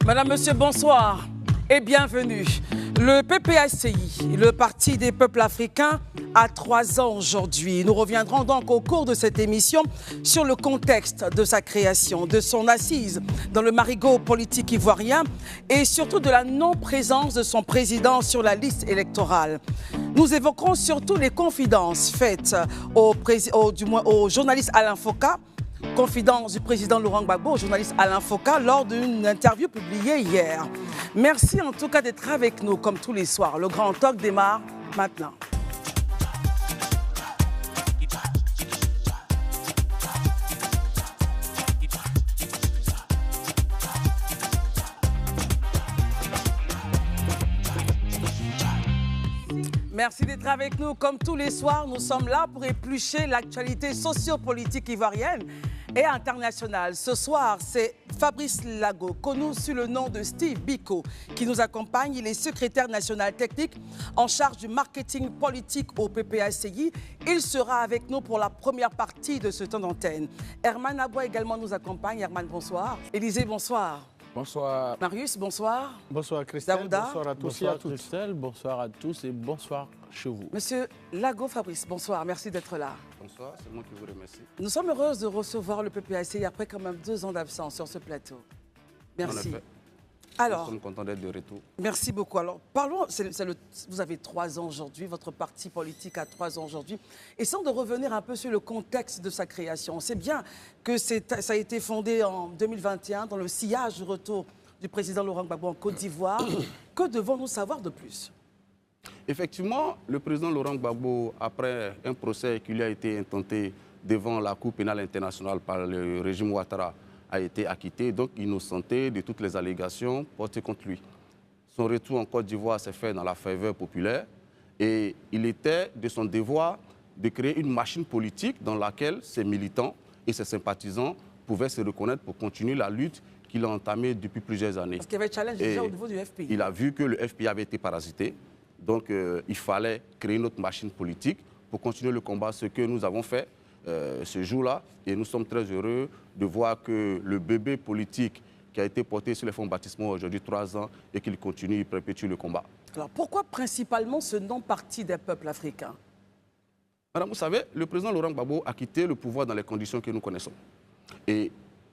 Madame, Monsieur, bonsoir et bienvenue. Le PPACI, le Parti des peuples africains, a 3 ans aujourd'hui. Nous reviendrons donc au cours de cette émission sur le contexte de sa création, de son assise dans le marigot politique ivoirien et surtout de la non-présence de son président sur la liste électorale. Nous évoquerons surtout les confidences faites au journaliste Alain Foka, confidence du président Laurent Gbagbo au journaliste Alain Foka lors d'une interview publiée hier. Merci en tout cas d'être avec nous comme tous les soirs. Le Grand Talk démarre maintenant. Merci d'être avec nous comme tous les soirs. Nous sommes là pour éplucher l'actualité sociopolitique ivoirienne et internationale. Ce soir, c'est Fabrice Lago, connu sous le nom de Steve Biko, qui nous accompagne. Il est secrétaire national technique en charge du marketing politique au PPACI. Il sera avec nous pour la première partie de ce temps d'antenne. Herman Aboua également nous accompagne. Herman, bonsoir. Élisée, bonsoir. Bonsoir. Marius, bonsoir. Bonsoir Christelle, Daouda. bonsoir à tous Bonsoir et à toutes. Christelle, bonsoir à tous et bonsoir chez vous. Monsieur Lago Fabrice, bonsoir, merci d'être là. Bonsoir, c'est moi qui vous remercie. Nous sommes heureuses de recevoir le PPACI après quand même 2 ans d'absence sur ce plateau. Merci. En effet, Alors, nous sommes contents d'être de retour. merci beaucoup. Alors, parlons, vous avez 3 ans aujourd'hui, votre parti politique a 3 ans aujourd'hui. Essayons de revenir un peu sur le contexte de sa création. On sait bien que ça a été fondé en 2021 dans le sillage du retour du président Laurent Gbagbo en Côte d'Ivoire. Que devons-nous savoir de plus? Effectivement, le président Laurent Gbagbo, après un procès qui lui a été intenté devant la Cour pénale internationale par le régime Ouattara, a été acquitté, donc innocenté de toutes les allégations portées contre lui. Son retour en Côte d'Ivoire s'est fait dans la faveur populaire et il était de son devoir de créer une machine politique dans laquelle ses militants et ses sympathisants pouvaient se reconnaître pour continuer la lutte qu'il a entamée depuis plusieurs années. Parce qu'il y avait challenge déjà au niveau du FPI. Il a vu que le FPI avait été parasité, donc il fallait créer une autre machine politique pour continuer le combat, ce que nous avons fait ce jour-là. Et nous sommes très heureux de voir que le bébé politique qui a été porté sur les fonds baptismaux aujourd'hui 3 ans et qu'il continue, il perpétue le combat. Alors, pourquoi principalement ce non-parti des peuples africains? Madame, vous savez, le président Laurent Gbagbo a quitté le pouvoir dans les conditions que nous connaissons. Et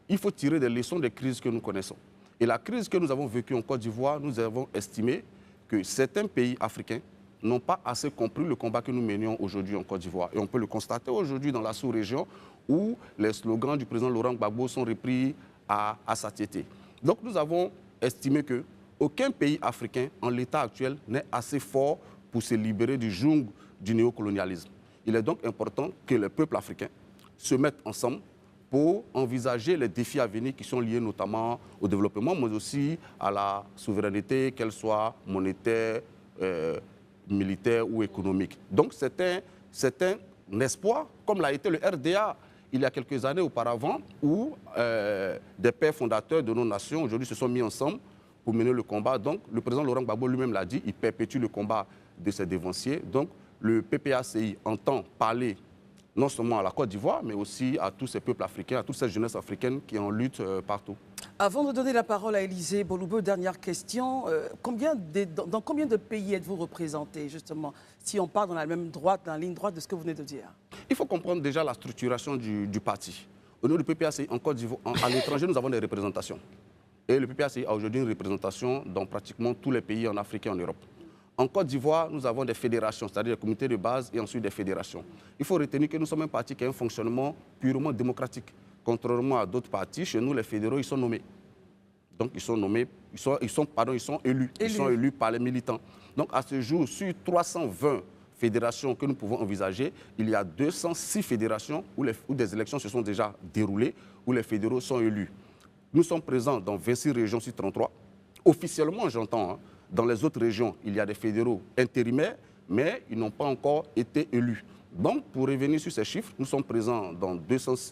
il faut tirer des leçons des crises que nous connaissons. Et la crise que nous avons vécue en Côte d'Ivoire, nous avons estimé que certains pays africains n'ont pas assez compris le combat que nous menions aujourd'hui en Côte d'Ivoire. Et on peut le constater aujourd'hui dans la sous-région où les slogans du président Laurent Gbagbo sont repris à satiété. Donc nous avons estimé qu'aucun pays africain en l'état actuel n'est assez fort pour se libérer du joug du néocolonialisme. Il est donc important que les peuples africains se mettent ensemble pour envisager les défis à venir qui sont liés notamment au développement, mais aussi à la souveraineté, qu'elle soit monétaire, militaire ou économique. Donc c'est un espoir, comme l'a été le RDA il y a quelques années auparavant, où des pères fondateurs de nos nations aujourd'hui se sont mis ensemble pour mener le combat. Donc le président Laurent Gbagbo lui-même l'a dit, il perpétue le combat de ses dévanciers. Donc le PPACI entend parler non seulement à la Côte d'Ivoire, mais aussi à tous ces peuples africains, à toutes ces jeunesses africaines qui en luttent partout. Avant de donner la parole à Élisée Boloubeu, dernière question. Dans combien de pays êtes-vous représenté, justement, si on part dans la ligne droite de ce que vous venez de dire? Il faut comprendre déjà la structuration du parti. Au niveau du PPACI, en Côte d'Ivoire, à l'étranger, nous avons des représentations. Et le PPACI a aujourd'hui une représentation dans pratiquement tous les pays en Afrique et en Europe. En Côte d'Ivoire, nous avons des fédérations, c'est-à-dire des comités de base et ensuite des fédérations. Il faut retenir que nous sommes un parti qui a un fonctionnement purement démocratique. Contrairement à d'autres partis, chez nous, les fédéraux, ils sont nommés. Donc, ils sont élus. Ils sont élus par les militants. Donc, à ce jour, sur 320 fédérations que nous pouvons envisager, il y a 206 fédérations où des élections se sont déjà déroulées, où les fédéraux sont élus. Nous sommes présents dans 26 régions sur 33. Officiellement, j'entends, dans les autres régions, il y a des fédéraux intérimaires, mais ils n'ont pas encore été élus. Donc, pour revenir sur ces chiffres, nous sommes présents dans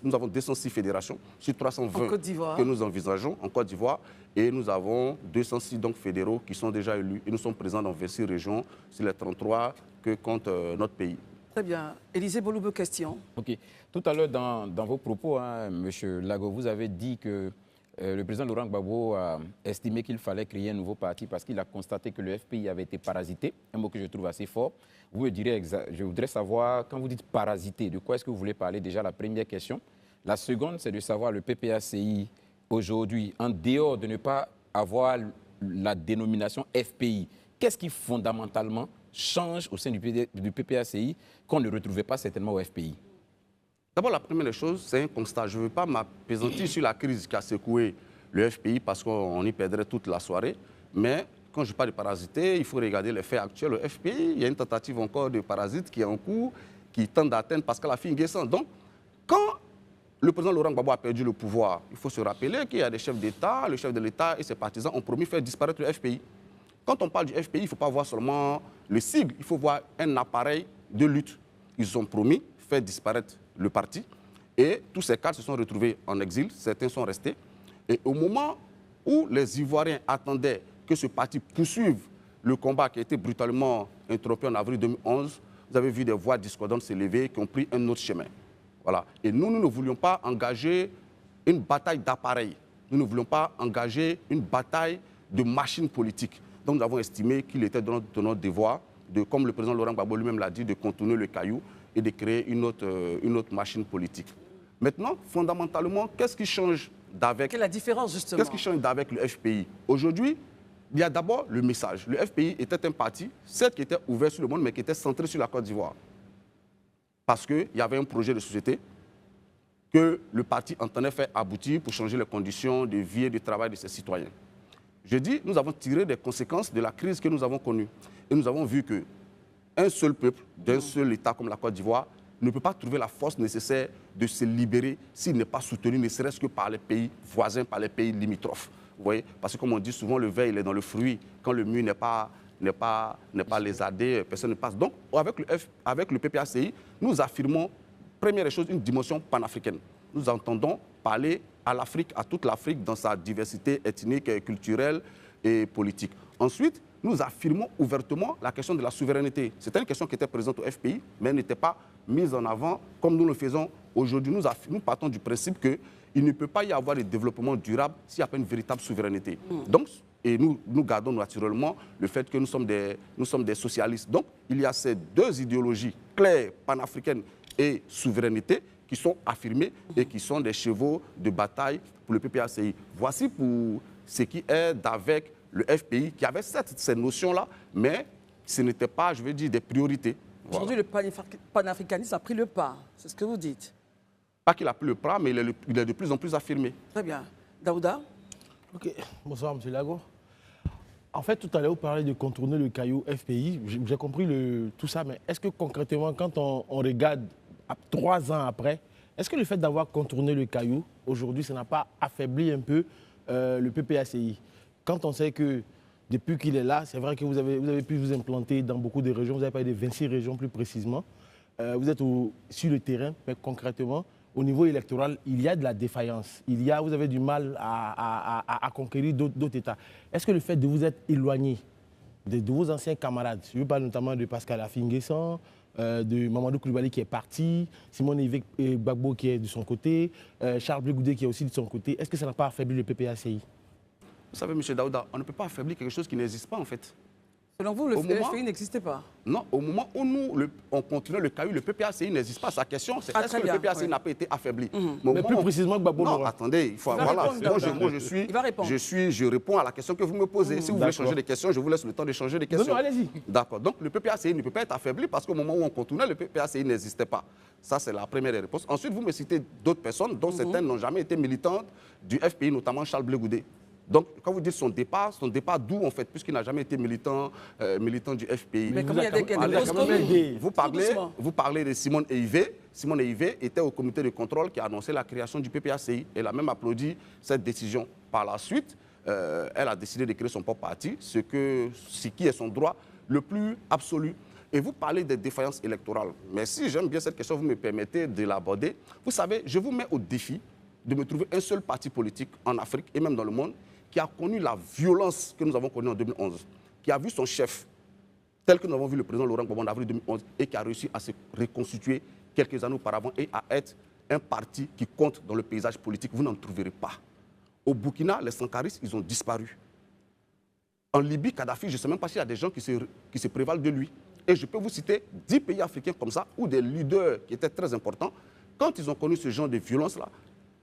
nous avons 206 fédérations sur 320 que nous envisageons en Côte d'Ivoire. Et nous avons 206 donc, fédéraux qui sont déjà élus. Et nous sommes présents dans 26 régions sur les 33 que compte notre pays. Très bien. Élisée Boloubeu, question. OK. Tout à l'heure, dans vos propos, M. Lago, vous avez dit que le président Laurent Gbagbo a estimé qu'il fallait créer un nouveau parti parce qu'il a constaté que le FPI avait été parasité, un mot que je trouve assez fort. Vous me direz, je voudrais savoir, quand vous dites parasité, de quoi est-ce que vous voulez parler? Déjà, la première question. La seconde, c'est de savoir le PPACI aujourd'hui, en dehors de ne pas avoir la dénomination FPI, qu'est-ce qui fondamentalement change au sein du PPACI qu'on ne retrouvait pas certainement au FPI? D'abord, la première chose, c'est un constat. Je ne veux pas m'appesantir sur la crise qui a secoué le FPI parce qu'on y perdrait toute la soirée. Mais quand je parle de parasité, il faut regarder les faits actuels. Le FPI, il y a une tentative encore de parasite qui est en cours, qui tente d'atteindre Pascal Affi-N'Guessan. Donc, quand le président Laurent Gbagbo a perdu le pouvoir, il faut se rappeler qu'il y a des chefs d'État, le chef de l'État et ses partisans ont promis de faire disparaître le FPI. Quand on parle du FPI, il ne faut pas voir seulement le sigle, il faut voir un appareil de lutte. Ils ont promis de faire disparaître le parti et tous ces cadres se sont retrouvés en exil, certains sont restés. Et au moment où les Ivoiriens attendaient que ce parti poursuive le combat qui a été brutalement interrompu en avril 2011, vous avez vu des voix discordantes s'élever qui ont pris un autre chemin. Voilà. Et nous ne voulions pas engager une bataille d'appareils. Nous ne voulions pas engager une bataille de machines politiques. Donc nous avons estimé qu'il était de notre devoir, comme le président Laurent Gbagbo lui-même l'a dit, de contourner le caillou et de créer une autre machine politique. Maintenant, fondamentalement, qu'est-ce qui change d'avec... Quelle est la différence, justement? Qu'est-ce qui change d'avec le FPI? Aujourd'hui, il y a d'abord le message. Le FPI était un parti, certes, qui était ouvert sur le monde, mais qui était centré sur la Côte d'Ivoire. Parce qu'il y avait un projet de société que le parti entendait faire aboutir pour changer les conditions de vie et de travail de ses citoyens. Je dis, nous avons tiré des conséquences de la crise que nous avons connue. Et nous avons vu qu'un seul peuple, d'un seul État comme la Côte d'Ivoire, ne peut pas trouver la force nécessaire de se libérer s'il n'est pas soutenu, ne serait-ce que par les pays voisins, par les pays limitrophes. Vous voyez? Parce que comme on dit souvent, le verre, il est dans le fruit. Quand le mur n'est pas lézardé, personne ne passe. Donc, avec le PPACI, nous affirmons, première des choses, une dimension panafricaine. Nous entendons parler à l'Afrique, à toute l'Afrique, dans sa diversité ethnique, culturelle et politique. Ensuite, nous affirmons ouvertement la question de la souveraineté. C'était une question qui était présente au FPI, mais elle n'était pas mise en avant comme nous le faisons aujourd'hui. Nous partons du principe qu'il ne peut pas y avoir de développement durable s'il n'y a pas une véritable souveraineté. Donc, et nous gardons naturellement le fait que nous sommes des socialistes. Donc, il y a ces deux idéologies claires, panafricaines et souveraineté, qui sont affirmées et qui sont des chevaux de bataille pour le PPACI. Voici pour ce qui est d'avec le FPI, qui avait ces notions-là, mais ce n'était pas, je veux dire, des priorités. Aujourd'hui, le panafricanisme a pris le pas, c'est ce que vous dites. Pas qu'il a pris le pas, mais il est de plus en plus affirmé. Très bien. Daouda? Ok, bonsoir M. Lago. En fait, tout à l'heure, vous parlez de contourner le caillou FPI. J'ai compris tout ça, mais est-ce que concrètement, quand on regarde 3 ans après, est-ce que le fait d'avoir contourné le caillou, aujourd'hui, ça n'a pas affaibli un peu le PPACI? Quand on sait que depuis qu'il est là, c'est vrai que vous avez pu vous implanter dans beaucoup de régions, vous avez parlé de 26 régions plus précisément, vous êtes sur le terrain, mais concrètement, au niveau électoral, il y a de la défaillance. Vous avez du mal à conquérir d'autres États. Est-ce que le fait de vous être éloigné de vos anciens camarades, je parle notamment de Pascal Affi-N'Guessan, de Mamadou Koulibaly qui est parti, Simone Gbagbo qui est de son côté, Charles Blé Goudé qui est aussi de son côté, est-ce que ça n'a pas affaibli le PPACI? Vous savez, M. Daouda, on ne peut pas affaiblir quelque chose qui n'existe pas, en fait. Selon vous, le FPI n'existait pas? Non, au moment où on continuait le caillou, le PPACI n'existe pas. Sa question, c'est est-ce que le PPACI n'a pas été affaibli? Mais plus précisément, Gbagbo. Non, attendez, il faut... Voilà, moi, je réponds à la question que vous me posez. Si vous voulez changer de question, je vous laisse le temps de changer de question. Non, allez-y. D'accord. Donc, le PPACI ne peut pas être affaibli parce qu'au moment où on continuait, le PPACI n'existait pas. Ça, c'est la première des réponses. Ensuite, vous me citez d'autres personnes dont certaines n'ont jamais été militantes du FPI, notamment Charles Blé Goudé. Donc, quand vous dites son départ d'où, en fait, puisqu'il n'a jamais été militant du FPI. Mais comment il y a des vous parlez de Simone Eivé. Simone Eivé était au comité de contrôle qui a annoncé la création du PPACI. Elle a même applaudi cette décision. Par la suite, elle a décidé de créer son propre parti, ce qui est son droit le plus absolu. Et vous parlez des défaillances électorales. Mais si j'aime bien cette question, vous me permettez de l'aborder. Vous savez, je vous mets au défi de me trouver un seul parti politique en Afrique et même dans le monde qui a connu la violence que nous avons connue en 2011, qui a vu son chef, tel que nous avons vu le président Laurent Gbagbo en avril 2011, et qui a réussi à se reconstituer quelques années auparavant et à être un parti qui compte dans le paysage politique. Vous n'en trouverez pas. Au Burkina, les sankaristes, ils ont disparu. En Libye, Kadhafi, je ne sais même pas s'il y a des gens qui se prévalent de lui. Et je peux vous citer 10 pays africains comme ça, où des leaders qui étaient très importants, quand ils ont connu ce genre de violence-là,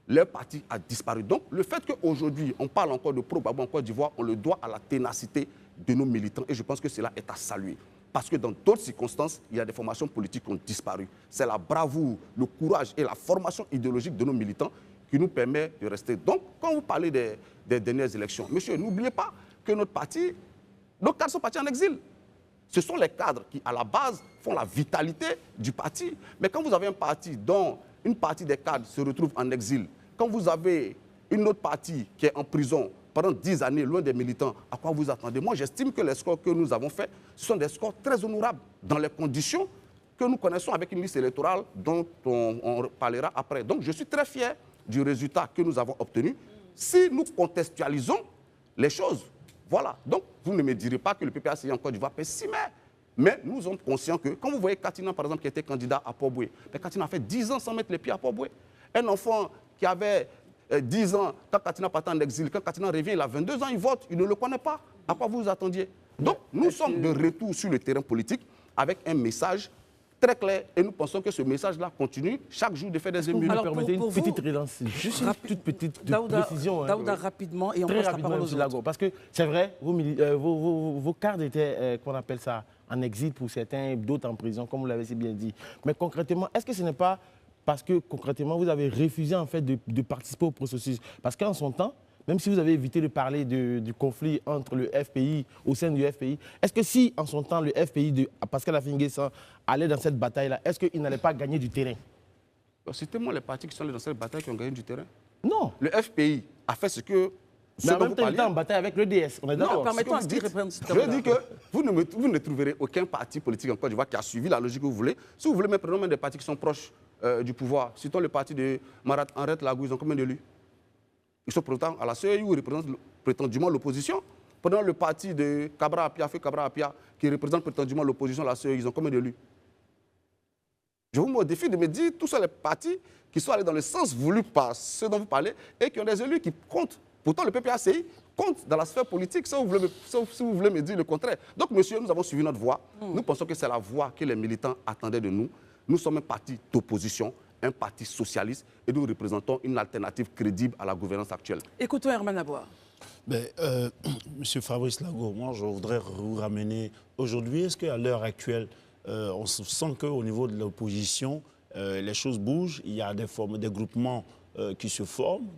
leur parti a disparu. Donc, le fait qu'aujourd'hui, on parle encore de pro-Gbagbo en Côte d'Ivoire, on le doit à la ténacité de nos militants. Et je pense que cela est à saluer. Parce que dans d'autres circonstances, il y a des formations politiques qui ont disparu. C'est la bravoure, le courage et la formation idéologique de nos militants qui nous permet de rester. Donc, quand vous parlez des dernières élections, monsieur, n'oubliez pas que nos cadres sont partis en exil. Ce sont les cadres qui, à la base, font la vitalité du parti. Mais quand vous avez un parti dont une partie des cadres se retrouve en exil, quand vous avez une autre partie qui est en prison pendant 10 années, loin des militants, à quoi vous attendez? Moi, j'estime que les scores que nous avons faits, ce sont des scores très honorables dans les conditions que nous connaissons avec une liste électorale dont on parlera après. Donc, je suis très fier du résultat que nous avons obtenu. Si nous contextualisons les choses, voilà. Donc, vous ne me direz pas que le PPACI en Côte d'Ivoire pessimiste. Mais nous sommes conscients que, quand vous voyez Katina, par exemple, qui était candidat à Port-Boué, Katina a fait 10 ans sans mettre les pieds à Port-Boué. Un enfant qui avait 10 ans, quand Katina partait en exil, quand Katina revient, il a 22 ans, il vote, il ne le connaît pas. À quoi vous vous attendiez? Donc, nous sommes de retour sur le terrain politique avec un message très clair et nous pensons que ce message-là continue chaque jour de faire des émules. Alors, permettez une petite relance, juste une toute petite précision. Daouda, rapidement, et on passe la parole aux autres. Parce que c'est vrai, vos cadres étaient, qu'on appelle ça, en exil pour certains, d'autres en prison, comme vous l'avez si bien dit. Mais concrètement, est-ce que ce n'est pas parce que concrètement, vous avez refusé en fait de participer au processus? Parce qu'en son temps, même si vous avez évité de parler du conflit entre le FPI, au sein du FPI, est-ce que si, en son temps, le FPI de Pascal Affi-N'Guessan allait dans cette bataille-là, est-ce qu'il n'allait pas gagner du terrain? Citez-moi les partis qui sont allés dans cette bataille qui ont gagné du terrain. Non. Le FPI a fait ce que... Mais en même temps, il était en bataille avec l'EDS. On est d'accord. Permettons à ce qu'il reprenne. Je dis que vous ne trouverez aucun parti politique en Côte d'Ivoire qui a suivi la logique que vous voulez. Si vous voulez mettre même des partis qui sont proches du pouvoir, citons le parti de Marat Henriette Lagou, ils ont combien d'élus? Ils sont pourtant à la CEI où ils représentent prétendument l'opposition. Pendant le parti de Cabra Apia, Feu Cabra Apia, qui représente prétendument l'opposition à la CEI, ils ont combien d'élus? Je vous mets au défi de me dire tous les partis qui sont allés dans le sens voulu par ceux dont vous parlez et qui ont des élus qui comptent. Pourtant, le PPACI compte dans la sphère politique, sauf si vous voulez me dire le contraire. Donc, monsieur, nous avons suivi notre voie. Nous pensons que c'est la voie que les militants attendaient de nous. Nous sommes un parti d'opposition, un parti socialiste, et nous représentons une alternative crédible à la gouvernance actuelle. Écoutons Herman Aboua. Monsieur Fabrice Lago, moi, je voudrais vous ramener aujourd'hui. Est-ce qu'à l'heure actuelle, on sent qu'au niveau de l'opposition, les choses bougent, il y a des groupements qui se forment,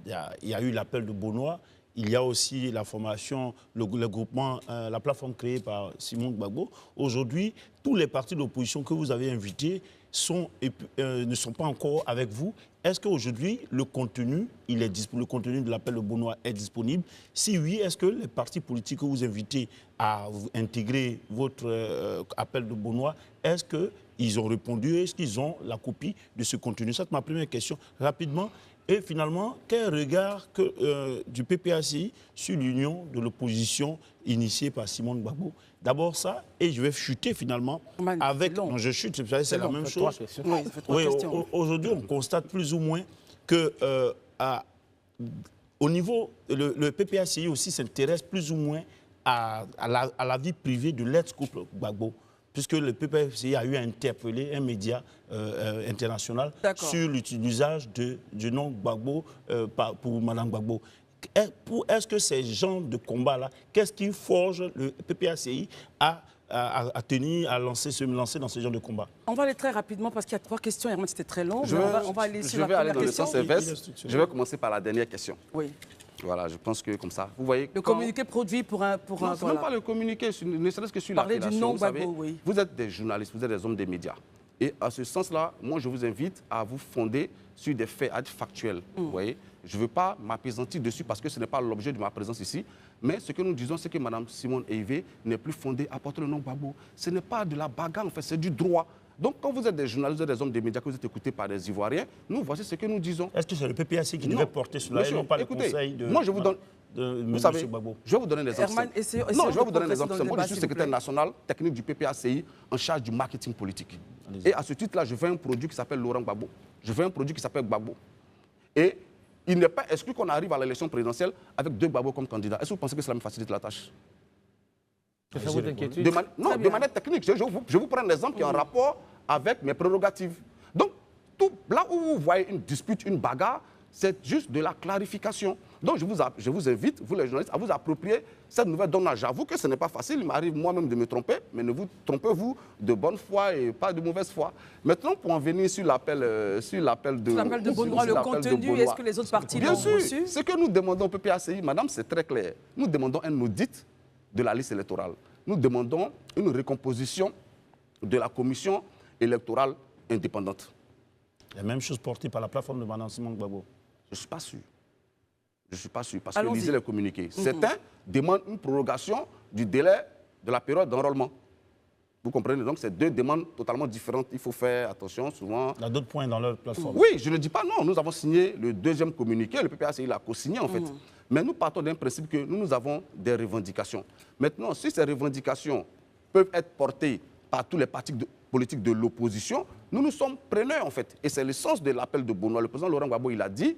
il y a eu l'appel de Bonois, il y a aussi la formation, le groupement, la plateforme créée par Simon Gbagbo. Aujourd'hui, tous les partis d'opposition que vous avez invités ne sont pas encore avec vous. Est-ce qu'aujourd'hui, le contenu de l'appel de Bonois est disponible? Si oui, est-ce que les partis politiques que vous invitez à intégrer votre appel de Bonois, est-ce qu'ils ont répondu? Est-ce qu'ils ont la copie de ce contenu? C'est ma première question. Rapidement. Et finalement, quel regard du PPACI sur l'union de l'opposition initiée par Simon Gbagbo? D'abord ça, et je vais chuter finalement avec... Non, je chute, c'est la même chose. Oui, aujourd'hui, on constate plus ou moins que au niveau... Le PPACI aussi s'intéresse plus ou moins à la vie privée de l'ex-couple Gbagbo, puisque le PPACI a eu à interpeller un média international sur l'usage du nom Gbagbo pour Mme Gbagbo. Est-ce que ces genres de combats-là, qu'est-ce qui forge le PPACI à se lancer dans ce genre de combat? On va aller très rapidement parce qu'il y a 3 questions. Herman, c'était très long. On va aller sur la première question. Je vais aller dans le sens inverse. Je vais commencer par la dernière question. Oui. Voilà, je pense que comme ça, vous voyez... Le communiqué produit pour un... Non, c'est même pas le communiqué, ne serait-ce que sur l'appellation. Vous savez, oui. Vous êtes des journalistes, vous êtes des hommes des médias. Et à ce sens-là, moi, je vous invite à vous fonder sur des faits factuels. Vous voyez, je ne veux pas m'appesantir dessus parce que ce n'est pas l'objet de ma présence ici. Mais ce que nous disons, c'est que Mme Simone Eivé n'est plus fondée à porter le nom Gbagbo. Ce n'est pas de la bagarre, en fait, c'est du droit. Donc, quand vous êtes des journalistes, des hommes des médias, que vous êtes écoutés par des Ivoiriens, nous, voici ce que nous disons. Est-ce que c'est le PPACI qui devait porter cela et non pas le conseil de... Moi, je vous donne... Vous savez, je vais vous donner des exemples. Non, je vais vous donner des exemples. Moi, je suis secrétaire national technique du PPACI en charge du marketing politique. Et à ce titre-là, je fais un produit qui s'appelle Laurent Gbagbo. Je fais un produit qui s'appelle Gbagbo. Et il n'est pas exclu qu'on arrive à l'élection présidentielle avec 2 Gbagbo comme candidat. Est-ce que vous pensez que cela me facilite la tâche? C'est ça votre inquiétude? De manière technique. Je vous prends un exemple qui est en rapport avec mes prérogatives. Donc, tout, là où vous voyez une dispute, une bagarre, c'est juste de la clarification. Donc, je vous invite, vous les journalistes, à vous approprier cette nouvelle donne. J'avoue que ce n'est pas facile, il m'arrive moi-même de me tromper, mais ne vous trompez-vous de bonne foi et pas de mauvaise foi. Maintenant, pour en venir sur l'appel de Benoît, le contenu, est-ce que les autres partis l'ont reçu? Bien sûr, ce que nous demandons au PPACI, madame, c'est très clair. Nous demandons un audit de la liste électorale. Nous demandons une recomposition de la commission électorale indépendante. La même chose portée par la plateforme de Mme Simon Gbagbo. Je ne suis pas sûr. Je ne suis pas sûr, parce que lisez les communiqués. Certains demandent une prolongation du délai de la période d'enrôlement. Vous comprenez? Donc, c'est 2 demandes totalement différentes. Il faut faire attention, souvent. Il y a d'autres points dans leur plateforme. Oui, je ne dis pas non. Nous avons signé le 2e communiqué. Le PPACI l'a co-signé, en fait. Mais nous partons d'un principe que nous avons des revendications. Maintenant, si ces revendications peuvent être portées par tous les partis politiques de l'opposition, nous sommes preneurs, en fait. Et c'est le sens de l'appel de Benoît. Le président Laurent Gbagbo, il a dit,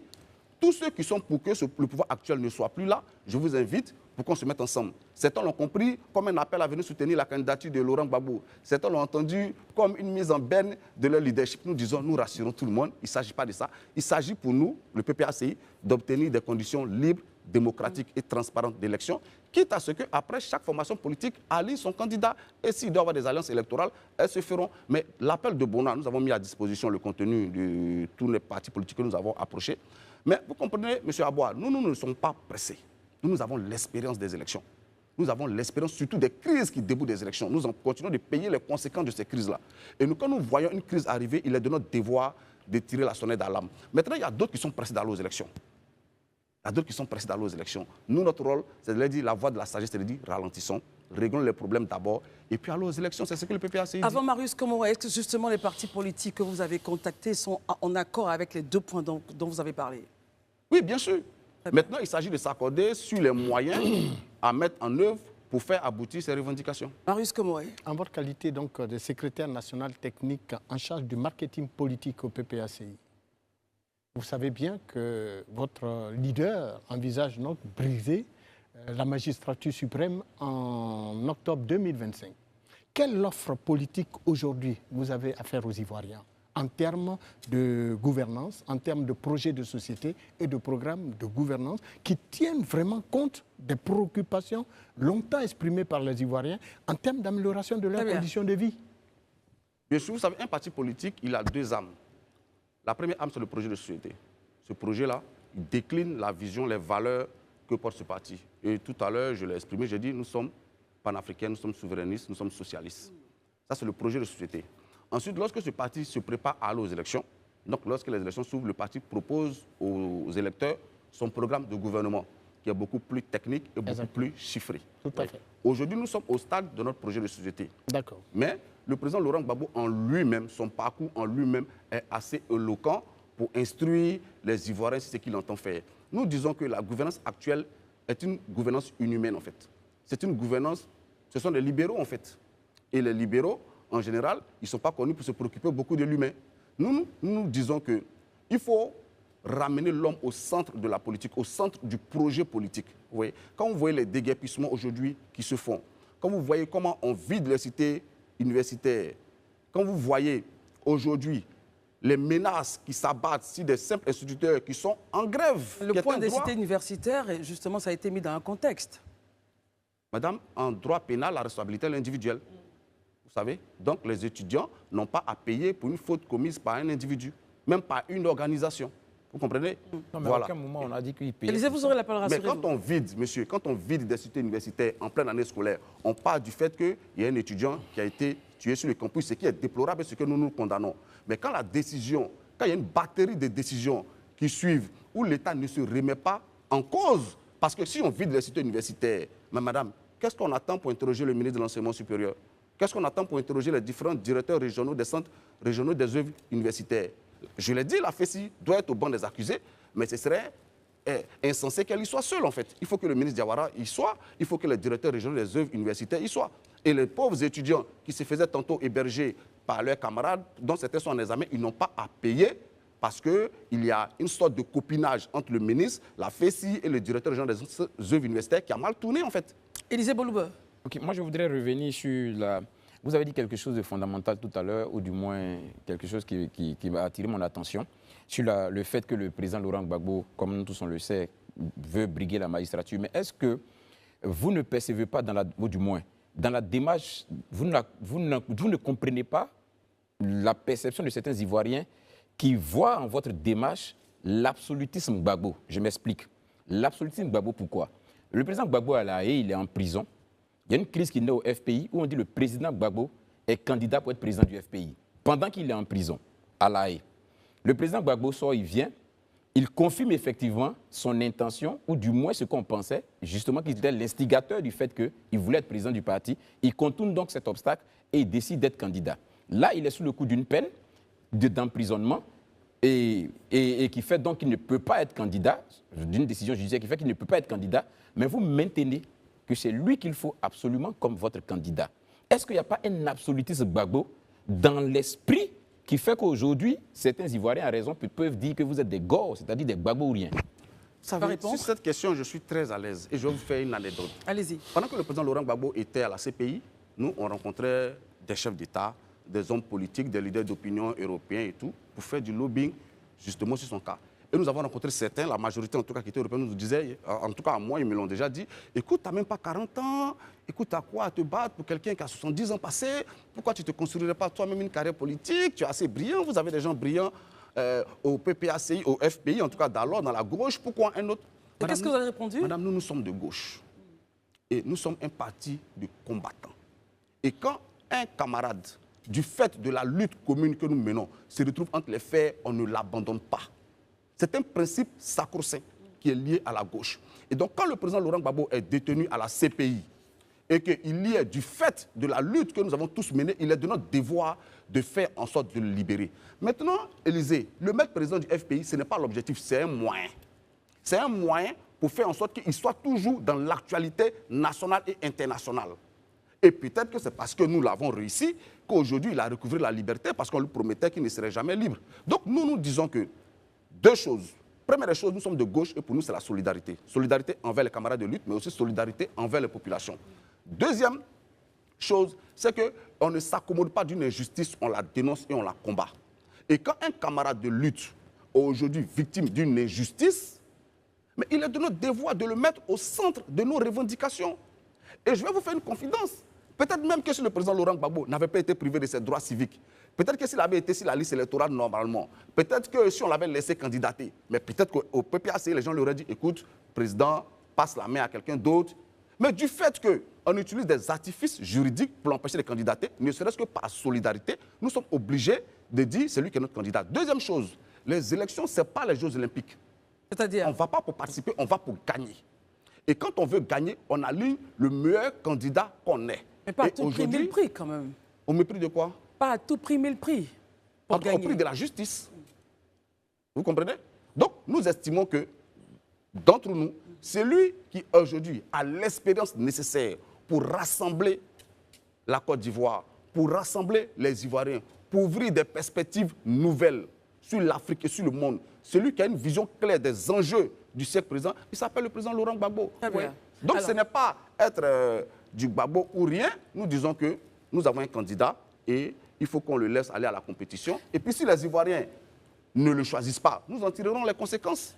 tous ceux qui sont pour que le pouvoir actuel ne soit plus là, je vous invite pour qu'on se mette ensemble. Certains l'ont compris comme un appel à venir soutenir la candidature de Laurent Gbagbo. Certains l'ont entendu comme une mise en berne de leur leadership. Nous disons, nous rassurons tout le monde, il ne s'agit pas de ça. Il s'agit pour nous, le PPACI, d'obtenir des conditions libres, démocratiques et transparentes d'élection, quitte à ce qu'après chaque formation politique, allie son candidat. Et s'il doit y avoir des alliances électorales, elles se feront. Mais l'appel de Benoît, nous avons mis à disposition le contenu de tous les partis politiques que nous avons approchés. Mais vous comprenez, M. Aboua, nous ne sommes pas pressés. Nous avons l'expérience des élections. Nous avons l'expérience surtout des crises qui déboutent des élections. Nous continuons de payer les conséquences de ces crises-là. Et nous, quand nous voyons une crise arriver, il est de notre devoir de tirer la sonnette d'alarme. Maintenant, il y a d'autres qui sont pressés d'aller aux élections. Il y a d'autres qui sont pressés d'aller aux élections. Nous, notre rôle, c'est de leur dire la voie de la sagesse, c'est de dire ralentissons, réglons les problèmes d'abord, et puis allons aux élections. C'est ce que le PPACI dit. Avant Marius Komoro, est-ce que justement les partis politiques que vous avez contactés sont en accord avec les 2 points dont vous avez parlé? Oui, bien sûr. Maintenant, il s'agit de s'accorder sur les moyens à mettre en œuvre pour faire aboutir ces revendications. Marius Komoro. En votre qualité donc, de secrétaire national technique en charge du marketing politique au PPACI, vous savez bien que votre leader envisage donc de briser la magistrature suprême en octobre 2025. Quelle offre politique aujourd'hui vous avez à faire aux Ivoiriens en termes de gouvernance, en termes de projets de société et de programmes de gouvernance qui tiennent vraiment compte des préoccupations longtemps exprimées par les Ivoiriens en termes d'amélioration de leurs conditions de vie? Bien sûr, vous savez, un parti politique, il a 2 âmes. La première âme, c'est le projet de société. Ce projet-là, il décline la vision, les valeurs que porte ce parti. Et tout à l'heure, je l'ai exprimé, j'ai dit, nous sommes panafricains, nous sommes souverainistes, nous sommes socialistes. Ça, c'est le projet de société. Ensuite, lorsque ce parti se prépare à aller aux élections, donc lorsque les élections s'ouvrent, le parti propose aux électeurs son programme de gouvernement, qui est beaucoup plus technique et beaucoup plus chiffré. Tout à fait. Aujourd'hui, nous sommes au stade de notre projet de société. D'accord. Mais le président Laurent Gbagbo en lui-même, son parcours en lui-même est assez éloquent pour instruire les Ivoiriens sur ce qu'il entend faire. Nous disons que la gouvernance actuelle est une gouvernance inhumaine, en fait. C'est une gouvernance, ce sont des libéraux, en fait. Et les libéraux, en général, ils ne sont pas connus pour se préoccuper beaucoup de l'humain. Nous disons qu'il faut ramener l'homme au centre de la politique, au centre du projet politique. Vous voyez, quand vous voyez les déguerpissements aujourd'hui qui se font, quand vous voyez comment on vide les cités universitaires, quand vous voyez aujourd'hui les menaces qui s'abattent sur des simples instituteurs qui sont en grève. Le point des cités universitaires, justement, ça a été mis dans un contexte. Madame, en droit pénal, la responsabilité est individuelle. Vous savez, donc les étudiants n'ont pas à payer pour une faute commise par un individu, même par une organisation. Vous comprenez? Non, mais à aucun moment on a dit qu'ils payaient. Élisée, vous aurez la parole, rassurez-vous. Mais quand on vide, monsieur, quand on vide des cités universitaires en pleine année scolaire, on parle du fait qu'il y a un étudiant qui a été tué sur le campus, ce qui est déplorable et ce que nous condamnons. Mais quand la décision, quand il y a une batterie de décisions qui suivent, où l'État ne se remet pas en cause, parce que si on vide les cités universitaires, mais madame, qu'est-ce qu'on attend pour interroger le ministre de l'Enseignement supérieur? Qu'est-ce qu'on attend pour interroger les différents directeurs régionaux des centres régionaux des œuvres universitaires? Je l'ai dit, la FESI doit être au banc des accusés, mais ce serait insensé qu'elle y soit seule, en fait. Il faut que le ministre Diawara y soit, il faut que les directeurs régionaux des œuvres universitaires y soient. Et les pauvres étudiants qui se faisaient tantôt héberger par leurs camarades, dont certains sont en examen, ils n'ont pas à payer parce qu'il y a une sorte de copinage entre le ministre, la FESI et le directeur général des œuvres universitaires qui a mal tourné en fait. Élisée Boulouba. Ok, moi je voudrais revenir sur la... Vous avez dit quelque chose de fondamental tout à l'heure, ou du moins quelque chose qui m'a attiré mon attention, sur le fait que le président Laurent Gbagbo, comme nous tous on le sait, veut briguer la magistrature. Mais est-ce que vous ne percevez pas, ou du moins, dans la démarche, vous ne comprenez pas la perception de certains Ivoiriens qui voient en votre démarche l'absolutisme Gbagbo? Je m'explique. L'absolutisme Gbagbo, pourquoi? Le président Gbagbo à La Haye, il est en prison. Il y a une crise qui naît au FPI où on dit que le président Gbagbo est candidat pour être président du FPI. Pendant qu'il est en prison, à La Haye, le président Gbagbo sort, il vient, il confirme effectivement son intention, ou du moins ce qu'on pensait, justement qu'il était l'instigateur du fait qu'il voulait être président du parti. Il contourne donc cet obstacle et il décide d'être candidat. Là, il est sous le coup d'une peine d'emprisonnement et qui fait donc qu'il ne peut pas être candidat, d'une décision judiciaire qui fait qu'il ne peut pas être candidat, mais vous maintenez que c'est lui qu'il faut absolument comme votre candidat. Est-ce qu'il n'y a pas un absolutisme Gbagbo dans l'esprit qui fait qu'aujourd'hui, certains Ivoiriens, à raison, peuvent dire que vous êtes des gors, c'est-à-dire des Gbagbouriens? Sur cette question, je suis très à l'aise et je vais vous faire une anecdote. Allez-y. Pendant que le président Laurent Gbagbo était à la CPI, nous, on rencontrait des chefs d'État, des hommes politiques, des leaders d'opinion européens et tout, pour faire du lobbying justement sur son cas. Et nous avons rencontré certains, la majorité en tout cas qui étaient européens, nous disaient, en tout cas à moi, ils me l'ont déjà dit, écoute, tu n'as même pas 40 ans, écoute, tu as quoi à te battre pour quelqu'un qui a 70 ans passés, pourquoi tu ne te construirais pas toi-même une carrière politique, tu es assez brillant, vous avez des gens brillants au PPACI, au FPI, en tout cas d'alors, dans la gauche, pourquoi un autre? Et qu'est-ce que vous avez répondu? Madame, nous sommes de gauche et nous sommes un parti de combattants. Et quand un camarade, du fait de la lutte commune que nous menons, se retrouve entre les fers, on ne l'abandonne pas. C'est un principe sacro-saint qui est lié à la gauche. Et donc, quand le président Laurent Gbagbo est détenu à la CPI et qu'il y est du fait de la lutte que nous avons tous menée, il est de notre devoir de faire en sorte de le libérer. Maintenant, Élysée, le maître président du FPI, ce n'est pas l'objectif, c'est un moyen. C'est un moyen pour faire en sorte qu'il soit toujours dans l'actualité nationale et internationale. Et peut-être que c'est parce que nous l'avons réussi qu'aujourd'hui, il a recouvré la liberté parce qu'on lui promettait qu'il ne serait jamais libre. Donc, nous disons que deux choses. Première chose, nous sommes de gauche et pour nous, c'est la solidarité. Solidarité envers les camarades de lutte, mais aussi solidarité envers les populations. Deuxième chose, c'est qu'on ne s'accommode pas d'une injustice, on la dénonce et on la combat. Et quand un camarade de lutte est aujourd'hui victime d'une injustice, mais il est de notre devoir de le mettre au centre de nos revendications. Et je vais vous faire une confidence. Peut-être même que si le président Laurent Gbagbo n'avait pas été privé de ses droits civiques, peut-être que s'il avait été sur la liste électorale normalement, peut-être que si on l'avait laissé candidater, mais peut-être qu'au PPACI, les gens lui auraient dit, écoute, président, passe la main à quelqu'un d'autre. Mais du fait qu'on utilise des artifices juridiques pour l'empêcher de candidater, ne serait-ce que par solidarité, nous sommes obligés de dire c'est lui qui est notre candidat. Deuxième chose, les élections, ce n'est pas les Jeux Olympiques. C'est-à-dire? On ne va pas pour participer, on va pour gagner. Et quand on veut gagner, on aligne le meilleur candidat qu'on ait. Mais pas à tout prix, mille prix quand même. Au mépris de quoi? Pas à tout prix, mille prix. Au prix de la justice. Vous comprenez? Donc, nous estimons que, d'entre nous, celui qui aujourd'hui a l'expérience nécessaire pour rassembler la Côte d'Ivoire, pour rassembler les Ivoiriens, pour ouvrir des perspectives nouvelles sur l'Afrique et sur le monde, celui qui a une vision claire des enjeux du siècle présent, il s'appelle le président Laurent Gbagbo. Oui. Donc, alors, ce n'est pas être du Gbagbo ou rien. Nous disons que nous avons un candidat et il faut qu'on le laisse aller à la compétition. Et puis, si les Ivoiriens ne le choisissent pas, nous en tirerons les conséquences.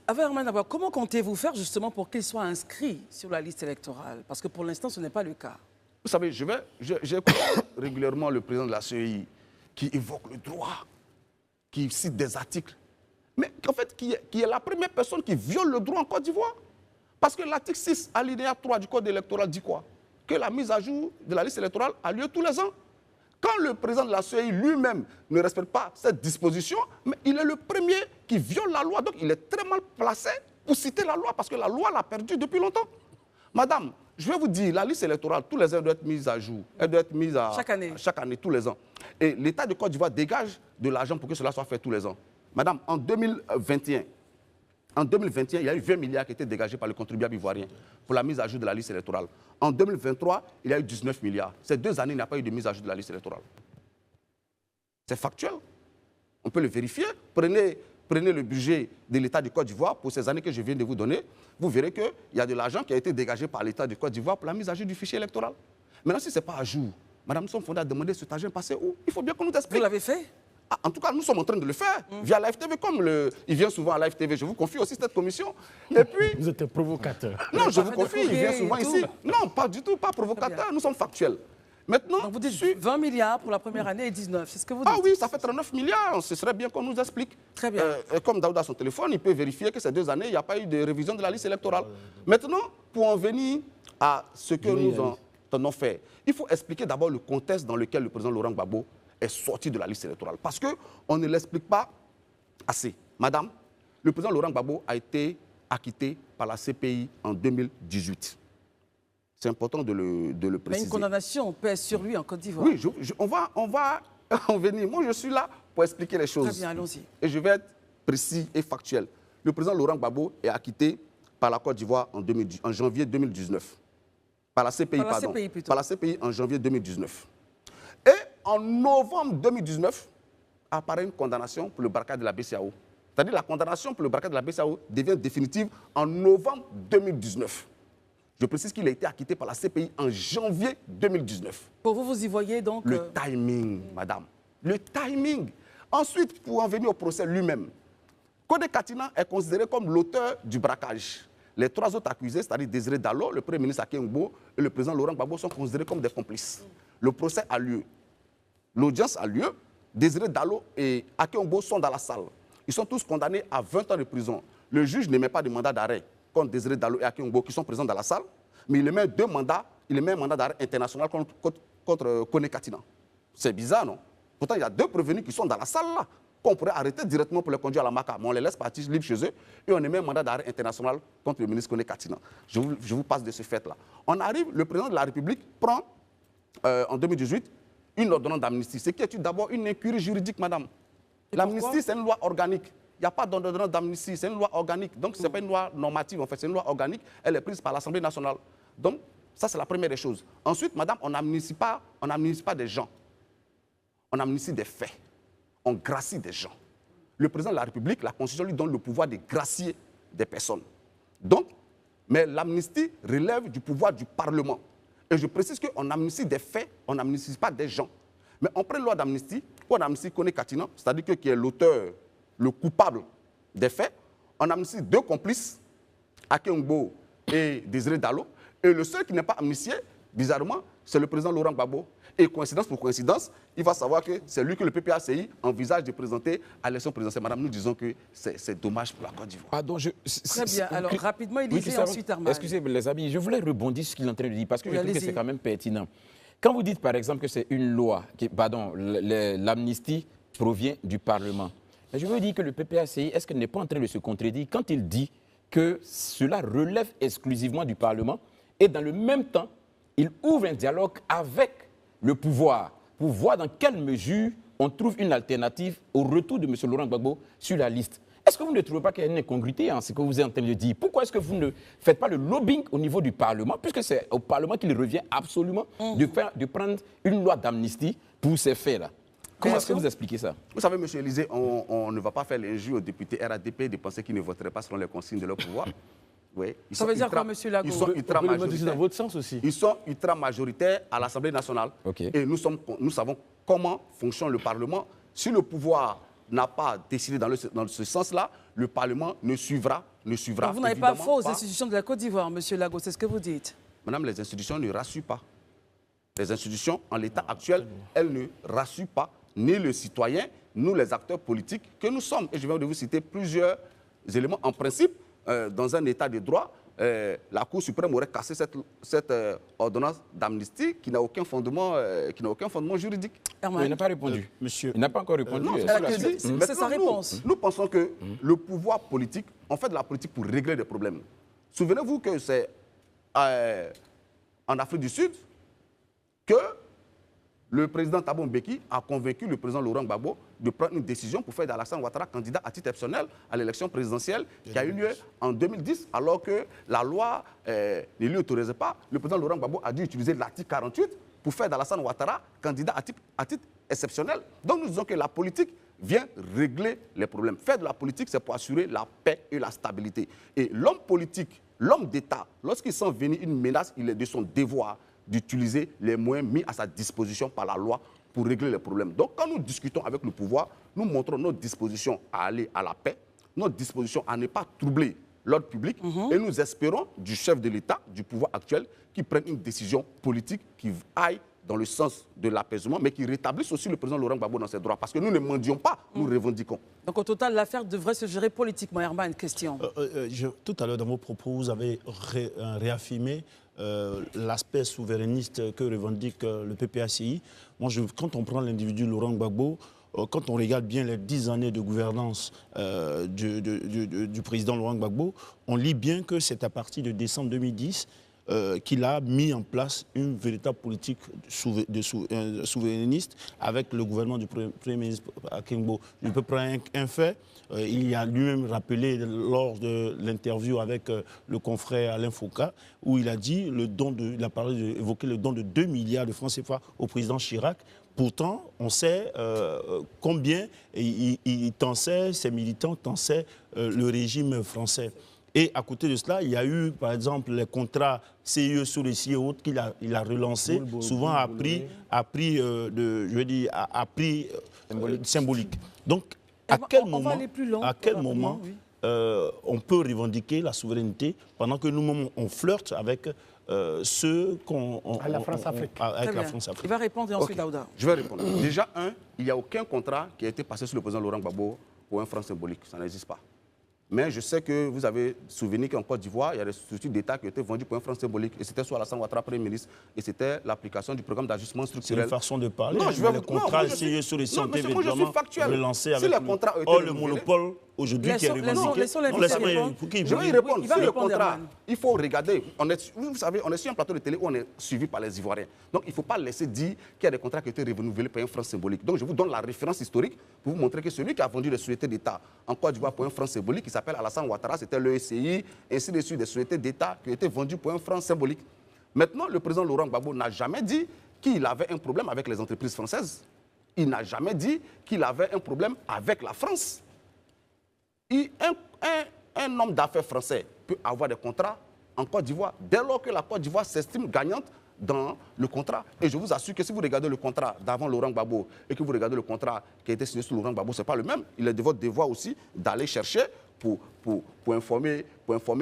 Comment comptez-vous faire justement pour qu'il soit inscrit sur la liste électorale? Parce que pour l'instant, ce n'est pas le cas. Vous savez, j'écoute régulièrement le président de la CEI qui évoque le droit, qui cite des articles, mais en fait, qui est la première personne qui viole le droit en Côte d'Ivoire. Parce que l'article 6, alinéa 3 du Code électoral dit quoi? Que la mise à jour de la liste électorale a lieu tous les ans. Quand le président de la CEI lui-même ne respecte pas cette disposition, mais il est le premier qui viole la loi. Donc il est très mal placé pour citer la loi, parce que la loi l'a perdue depuis longtemps. Madame, je vais vous dire, la liste électorale, tous les ans, doit être mise à jour. Elle doit être mise à chaque année, tous les ans. Et l'État de Côte d'Ivoire dégage de l'argent pour que cela soit fait tous les ans. Madame, en 2021, il y a eu 20 milliards qui étaient dégagés par le contribuable ivoirien pour la mise à jour de la liste électorale. En 2023, il y a eu 19 milliards. Ces 2 années, il n'y a pas eu de mise à jour de la liste électorale. C'est factuel. On peut le vérifier. Prenez prenez le budget de l'État du Côte d'Ivoire pour ces années que je viens de vous donner, vous verrez qu'il y a de l'argent qui a été dégagé par l'État du Côte d'Ivoire pour la mise à jour du fichier électoral. Maintenant, si ce n'est pas à jour, madame, nous sommes fondés à demander cet argent passé où? Il faut bien qu'on nous explique. Vous l'avez fait? Ah, en tout cas, nous sommes en train de le faire via Live TV, comme il vient souvent à Live TV. Je vous confie aussi cette commission. Et puis... Vous êtes un provocateur. Non, je vous confie, il vient souvent et tout. ici. Non, pas du tout, pas provocateur, nous sommes factuels. Maintenant, Donc vous dites 20 milliards pour la première année et 19, c'est ce que vous dites? ah oui, ça fait 39 milliards, ce serait bien qu'on nous explique. Très bien. Comme Daouda a son téléphone, il peut vérifier que ces 2 années, il n'y a pas eu de révision de la liste électorale. Maintenant, pour en venir à ce que nous entendons faire, il faut expliquer d'abord le contexte dans lequel le président Laurent Gbagbo est sorti de la liste électorale. Parce qu'on ne l'explique pas assez. Madame, le président Laurent Gbagbo a été acquitté par la CPI en 2018. C'est important de le préciser. Mais une condamnation pèse sur lui en Côte d'Ivoire. Oui, on va en venir. Moi, je suis là pour expliquer les choses. Très bien, allons-y. Et je vais être précis et factuel. Le président Laurent Gbagbo est acquitté par la Côte d'Ivoire en janvier 2019. Par la CPI, pardon. Par la CPI en janvier 2019. Et en novembre 2019, apparaît une condamnation pour le braquage de la BCEAO. C'est-à-dire la condamnation pour le braquage de la BCEAO devient définitive en novembre 2019. Je précise qu'il a été acquitté par la CPI en janvier 2019. Pour vous, vous y voyez donc... Le timing, madame. Le timing. Ensuite, pour en venir au procès lui-même, Kone Katina est considéré comme l'auteur du braquage. Les 3 autres accusés, c'est-à-dire Désiré Dallo, le Premier ministre Aké Ngbo et le président Laurent Gbagbo, sont considérés comme des complices. Le procès a lieu. L'audience a lieu. Désiré Dallo et Aké Ngbo sont dans la salle. Ils sont tous condamnés à 20 ans de prison. Le juge n'émet pas de mandat d'arrêt contre Désiré Dallo et Aké Ngbo qui sont présents dans la salle, mais il émet 2 mandats, il émet un mandat d'arrêt international contre Kone Katina. C'est bizarre, non? Pourtant, il y a 2 prévenus qui sont dans la salle là, qu'on pourrait arrêter directement pour les conduire à la MACA. Mais on les laisse partir libres chez eux et on émet un mandat d'arrêt international contre le ministre Kone Katina. Je vous passe de ce fait-là. On arrive, le président de la République prend en 2018 une ordonnance d'amnistie, ce qui est d'abord une incurie juridique, madame. L'amnistie, c'est une loi organique. Il n'y a pas d'ordonnance d'amnistie, c'est une loi organique. Donc, ce n'est pas une loi normative, en fait, c'est une loi organique. Elle est prise par l'Assemblée nationale. Donc, ça, c'est la première des choses. Ensuite, madame, on n'amnistie pas des gens. On amnistie des faits. On gracie des gens. Le président de la République, la Constitution lui donne le pouvoir de gracier des personnes. Donc, mais l'amnistie relève du pouvoir du Parlement. Et je précise qu'on amnistie des faits, on n'amnistie pas des gens. Mais on prend une loi d'amnistie, on amnistie Kone Katina, c'est-à-dire qui est l'auteur, le coupable des faits. On amnistie 2 complices, Aké Ngbo et Désiré Dallo. Et le seul qui n'est pas amnistié, bizarrement, c'est le président Laurent Gbagbo. Et coïncidence pour coïncidence, il va savoir que c'est lui que le PPACI envisage de présenter à l'élection présidentielle. Madame, nous disons que c'est dommage pour la Côte d'Ivoire. Pardon, Très bien. Alors, rapidement, Élisée, ensuite Arman. Excusez les amis, je voulais rebondir sur ce qu'il est en train de dire, parce que je trouve que c'est quand même pertinent. Quand vous dites, par exemple, que c'est une loi, l'amnistie provient du Parlement, je veux dire que le PPACI, est-ce qu'il n'est pas en train de se contredire quand il dit que cela relève exclusivement du Parlement et dans le même temps, il ouvre un dialogue avec le pouvoir pour voir dans quelle mesure on trouve une alternative au retour de M. Laurent Gbagbo sur la liste. Est-ce que vous ne trouvez pas qu'il y a une incongruité en ce que vous êtes en train de dire? Pourquoi est-ce que vous ne faites pas le lobbying au niveau du Parlement, puisque c'est au Parlement qu'il revient absolument de prendre une loi d'amnistie pour ces faits-là? Comment est-ce que vous expliquez ça? Vous savez, M. Élisée, on ne va pas faire l'injure aux députés RADP de penser qu'ils ne voteraient pas selon les consignes de leur pouvoir. Oui. Ça veut dire quoi, M. Lago? Ils sont ultra majoritaires. Dans votre sens aussi. Ils sont ultra majoritaires à l'Assemblée nationale. Okay. Et nous savons comment fonctionne le Parlement. Si le pouvoir n'a pas décidé dans ce sens-là, le Parlement ne suivra. Donc vous n'avez pas faux aux institutions de la Côte d'Ivoire, M. Lago, c'est ce que vous dites? Madame, les institutions ne rassurent pas. Les institutions, en l'état actuel, elles ne rassurent pas ni le citoyen, ni les acteurs politiques que nous sommes. Et je viens de vous citer plusieurs éléments. En principe, dans un état de droit, la Cour suprême aurait cassé cette ordonnance d'amnistie qui n'a aucun fondement juridique. Il n'a pas répondu. Monsieur. Il n'a pas encore répondu. C'est sa réponse. Nous pensons que le pouvoir politique, on fait de la politique pour régler des problèmes. Souvenez-vous que c'est en Afrique du Sud que le président Thabo Mbeki a convaincu le président Laurent Gbagbo de prendre une décision pour faire d'Alassane Ouattara candidat à titre exceptionnel à l'élection présidentielle qui a eu lieu en 2010, alors que la loi ne lui autorisait pas. Le président Laurent Gbagbo a dû utiliser l'article 48 pour faire d'Alassane Ouattara candidat à titre exceptionnel. Donc nous disons que la politique vient régler les problèmes. Faire de la politique, c'est pour assurer la paix et la stabilité. Et l'homme politique, l'homme d'État, lorsqu'il sent venir une menace, il est de son devoir d'utiliser les moyens mis à sa disposition par la loi pour régler les problèmes. Donc, quand nous discutons avec le pouvoir, nous montrons notre disposition à aller à la paix, notre disposition à ne pas troubler l'ordre public, et nous espérons du chef de l'État, du pouvoir actuel, qu'il prenne une décision politique qui aille dans le sens de l'apaisement, mais qui rétablisse aussi le président Laurent Gbagbo dans ses droits. Parce que nous ne mendions pas, nous revendiquons. Donc au total, l'affaire devrait se gérer politiquement. Herman, question. Tout à l'heure, dans vos propos, vous avez réaffirmé l'aspect souverainiste que revendique le PPACI. Moi, quand on prend l'individu Laurent Gbagbo, quand on regarde bien les 10 années de gouvernance du président Laurent Gbagbo, on lit bien que c'est à partir de décembre 2010 qu'il a mis en place une véritable politique souverainiste avec le gouvernement du Premier ministre Akingbo. Je peux prendre un fait. Il a lui-même rappelé lors de l'interview avec le confrère Alain Foucault, où il a dit il a évoqué le don de 2 milliards de francs CFA au président Chirac. Pourtant, on sait combien ces militants tensaient le régime français. Et à côté de cela, il y a eu, par exemple, les contrats CIE sur les CIE et autres qu'il a relancés, souvent à prix symbolique. Donc, à quel moment on peut revendiquer la souveraineté pendant que nous-mêmes, on flirte avec ceux qu'on... la France Afrique. Avec la France Afrique. Il va répondre et ensuite Daouda. Je vais répondre. Déjà, il n'y a aucun contrat qui a été passé sur le président Laurent Gbagbo pour un franc symbolique. Ça n'existe pas. Mais je sais que vous avez souvenir qu'en Côte d'Ivoire, il y a des structures d'État qui ont été vendues pour un franc symbolique. Et c'était sur Alassane Ouattara, Premier ministre. Et c'était l'application du programme d'ajustement structurel. C'est une façon de parler. Non, je vais les contrats essayés sur les santé, évidemment, relancés avec les contrats ont été le monopole aujourd'hui qui est revendiqué. Je vais y répondre. Sur le contrat, il faut regarder. Vous savez, on est sur un plateau de télé où on est suivi par les Ivoiriens. Donc, il ne faut pas laisser dire qu'il y a des contrats qui ont été renouvelés par un franc symbolique. Donc, je vous donne la référence historique pour vous montrer que celui qui a vendu les sociétés d'État en Côte d'Ivoire pour un franc symbolique, qui s'appelle Alassane Ouattara, c'était l'ECI, ainsi de suite, des sociétés d'État qui ont été vendues pour un franc symbolique. Maintenant, le président Laurent Gbagbo n'a jamais dit qu'il avait un problème avec les entreprises françaises. Il n'a jamais dit qu'il avait un problème avec la France. Un homme d'affaires français peut avoir des contrats en Côte d'Ivoire dès lors que la Côte d'Ivoire s'estime gagnante dans le contrat. Et je vous assure que si vous regardez le contrat d'avant Laurent Gbagbo et que vous regardez le contrat qui a été signé sur Laurent Gbagbo, ce n'est pas le même. Il est de votre devoir aussi d'aller chercher pour informer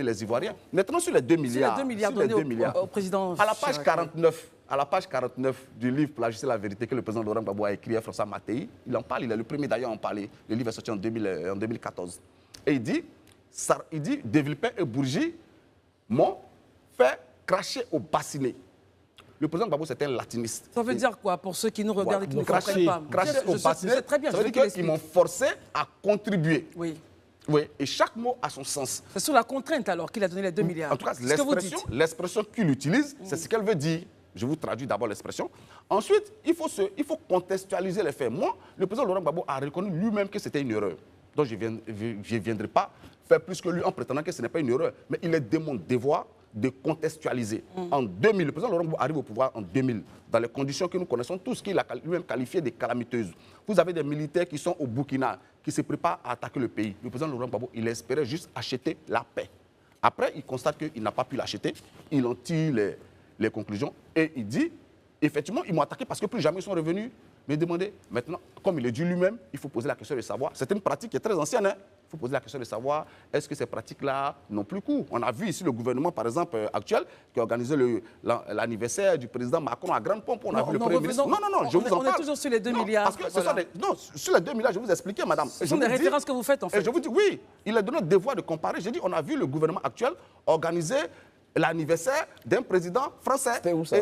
les Ivoiriens. Maintenant, sur les 2 milliards, sur les 2 milliards donnés au président à la page 49 du livre Plagier la vérité que le président Laurent Gbagbo a écrit à François Mattei, il en parle, il est le premier d'ailleurs à en parler. Le livre est sorti en 2014. Et il dit De Villepin et Bourgi m'ont fait cracher au bassinet. Le président Gbagbo, c'était un latiniste. Ça veut dire quoi pour ceux qui nous regardent et qui ne comprennent pas? Cracher au bassinet, ça veut dire qu'ils m'ont forcé à contribuer. Oui. Oui, et chaque mot a son sens. C'est sous la contrainte alors qu'il a donné les 2 milliards. En tout cas, l'expression qu'il utilise, c'est ce qu'elle veut dire. Je vous traduis d'abord l'expression. Ensuite, il faut contextualiser les faits. Moi, le président Laurent Gbagbo a reconnu lui-même que c'était une erreur. Donc, je ne viendrai pas faire plus que lui en prétendant que ce n'est pas une erreur. Mais il est de mon devoir de contextualiser. En 2000, le président Laurent Gbagbo arrive au pouvoir en 2000, dans les conditions que nous connaissons tous, qu'il a lui-même qualifié de calamiteuses. Vous avez des militaires qui sont au Burkina, qui se préparent à attaquer le pays. Le président Laurent Gbagbo, il espérait juste acheter la paix. Après, il constate qu'il n'a pas pu l'acheter. Il en tire les conclusions et il dit, effectivement, ils m'ont attaqué parce que plus jamais ils sont revenus me demander. Maintenant, comme il le dit lui-même, il faut poser la question de savoir. C'est une pratique qui est très ancienne. Il faut poser la question de savoir, est-ce que ces pratiques-là n'ont plus cours? On a vu ici le gouvernement, par exemple, actuel, qui a organisé l'anniversaire du président Macron à grande pompe. On a vu le Premier ministre. Non, je vous en parle. On est toujours sur les 2 milliards. Parce que ce sont sur les 2 milliards, je vous ai expliqué, madame. Ce sont des références que vous faites, en fait. Et je vous dis, oui, il est de notre devoir de comparer. J'ai dit, on a vu le gouvernement actuel organiser l'anniversaire d'un président français. C'était où ça?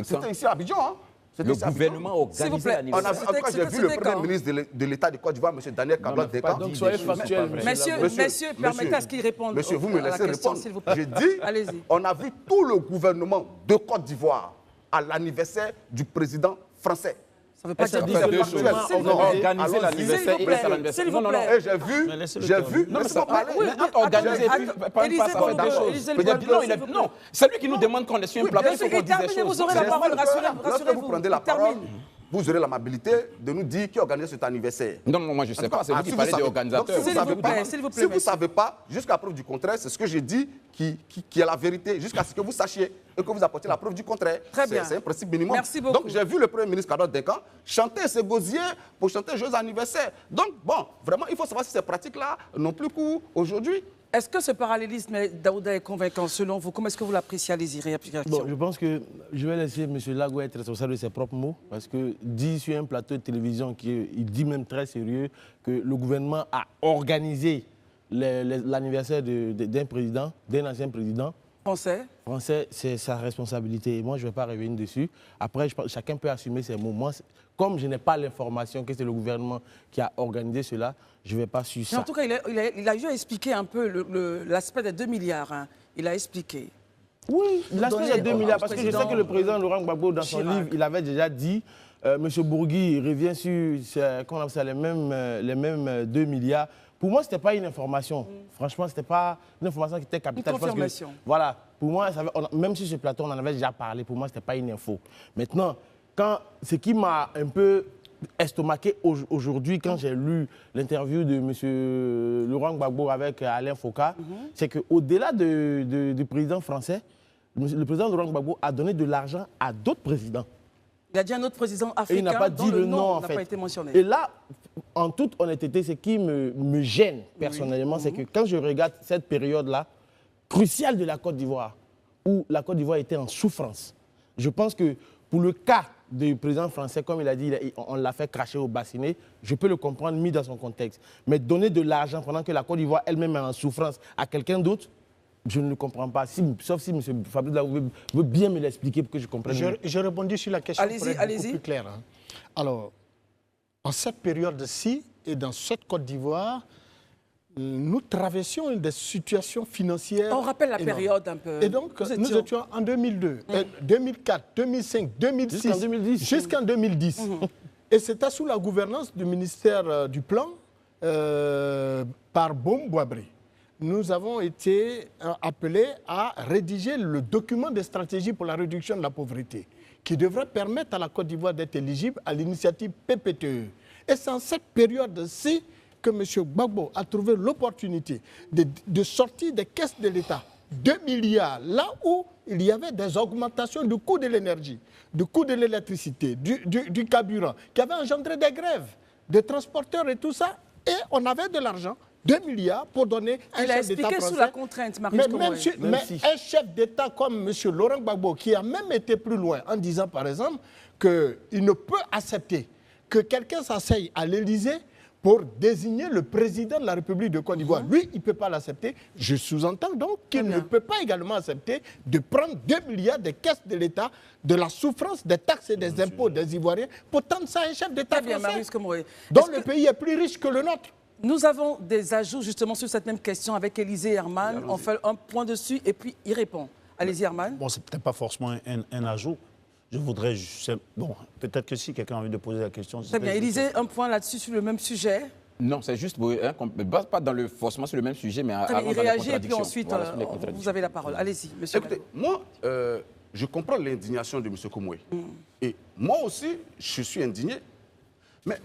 C'était ici à Abidjan, hein. Le gouvernement organisé l'anniversaire. En tout cas, j'ai vu le Premier ministre de l'État de Côte d'Ivoire, M. Daniel Kablan-Dekan. Donc, soyez factuel. Messieurs, permettez à ce qu'il réponde. Monsieur, vous me laissez répondre. J'ai dit, allez-y. On a vu tout le gouvernement de Côte d'Ivoire à l'anniversaire du président français. Ça ne veut pas dire deux choses. Organiser l'anniversaire et être à l'anniversaire. S'il vous plaît. Et j'ai vu, non, mais ça parler. Organiser, pas faire des choses. Non, c'est lui qui nous demande qu'on est sur une plateforme, il faut qu'on dise des choses. Vous aurez la parole, rassurez-vous. Lorsque vous prenez la parole, vous aurez l'amabilité de nous dire qui organise cet anniversaire. Non, moi je ne sais pas, c'est vous qui parlez des organisateurs. Si vous ne savez pas, jusqu'à preuve du contraire, c'est ce que j'ai dit qui est la vérité, jusqu'à ce que vous sachiez et que vous apportiez la preuve du contraire. Très bien. C'est un principe minimum. Merci beaucoup. Donc j'ai vu le Premier ministre Kadot Denkan chanter ses gosiers pour chanter joyeux anniversaire. Donc bon, vraiment, il faut savoir si ces pratiques-là n'ont plus cours aujourd'hui. Est-ce que ce parallélisme, Daouda, est convaincant selon vous? Comment est-ce que vous l'appréciez? Allez-y, réaction. Bon, je pense que je vais laisser M. Lago être responsable de ses propres mots, parce que dit sur un plateau de télévision, il dit même très sérieux que le gouvernement a organisé l'anniversaire d'un président, d'un ancien président. Français, c'est sa responsabilité. Et moi, je ne vais pas revenir dessus. Après, chacun peut assumer ses mots. Moi, comme je n'ai pas l'information que c'est le gouvernement qui a organisé cela, je ne vais pas suivre ça. En tout cas, il a juste expliqué un peu l'aspect des 2 milliards. Hein. Il a expliqué. Oui, l'aspect des 2 milliards. Parce que je sais que le président Laurent Gbagbo, dans son livre, il avait déjà dit, M. Bourgui revient sur comment on appelle ça, les mêmes 2 milliards. Pour moi, ce n'était pas une information. Franchement, ce n'était pas une information qui était capitale. Une confirmation. Voilà. Pour moi, même sur ce plateau, on en avait déjà parlé. Pour moi, ce n'était pas une info. Maintenant, ce qui m'a un peu estomaqué aujourd'hui, quand j'ai lu l'interview de M. Laurent Gbagbo avec Alain Foka, c'est qu'au-delà du président français, le président Laurent Gbagbo a donné de l'argent à d'autres présidents. Il a dit un autre président africain. Et il n'a pas dit le nom, en fait. Pas été mentionné. Et là, en toute honnêteté, ce qui me gêne personnellement, c'est que quand je regarde cette période-là, cruciale de la Côte d'Ivoire, où la Côte d'Ivoire était en souffrance, je pense que pour le cas du président français, comme il a dit, on l'a fait cracher au bassinet, je peux le comprendre, mis dans son contexte. Mais donner de l'argent pendant que la Côte d'Ivoire elle-même est en souffrance à quelqu'un d'autre, je ne le comprends pas, sauf si M. Fabrice veut bien me l'expliquer pour que je comprenne. Je rebondis sur la question pour être beaucoup plus claire. Hein. Alors, en cette période-ci et dans cette Côte d'Ivoire, nous traversions des situations financières. On rappelle la énormes. Période un peu. Et donc, nous étions en 2002, 2004, 2005, 2006, jusqu'en 2010. Et c'était sous la gouvernance du ministère du Plan par Boum Boabré. Nous avons été appelés à rédiger le document de stratégie pour la réduction de la pauvreté, qui devrait permettre à la Côte d'Ivoire d'être éligible à l'initiative PPTE. Et c'est en cette période-ci que M. Gbagbo a trouvé l'opportunité de sortir des caisses de l'État 2 milliards, là où il y avait des augmentations du coût de l'énergie, du coût de l'électricité, du carburant, qui avaient engendré des grèves, des transporteurs et tout ça, et on avait de l'argent. 2 milliards pour donner un chef d'État français. Il a expliqué sous la contrainte, Marius Komoué. Mais un chef d'État comme M. Laurent Gbagbo, qui a même été plus loin en disant, par exemple, qu'il ne peut accepter que quelqu'un s'asseye à l'Élysée pour désigner le président de la République de Côte d'Ivoire. Lui, il ne peut pas l'accepter. Je sous-entends donc qu'il ne peut pas également accepter de prendre 2 milliards des caisses de l'État, de la souffrance des taxes et des impôts des Ivoiriens, pour tendre ça à un chef d'État français, dont le pays est plus riche que le nôtre. Nous avons des ajouts justement sur cette même question avec Élisée Herman. On fait un point dessus et puis il répond. Allez-y, Herman. Bon, c'est peut-être pas forcément un ajout. Je voudrais juste... Bon, peut-être que si quelqu'un a envie de poser la question... Très bien. Élisée, un point là-dessus sur le même sujet. Non, c'est juste, pas forcément sur le même sujet, mais avant il réagit et puis ensuite, voilà, vous avez la parole. Allez-y, monsieur. Écoutez, moi, je comprends l'indignation de M. Komoué. Et moi aussi, je suis indigné. Mais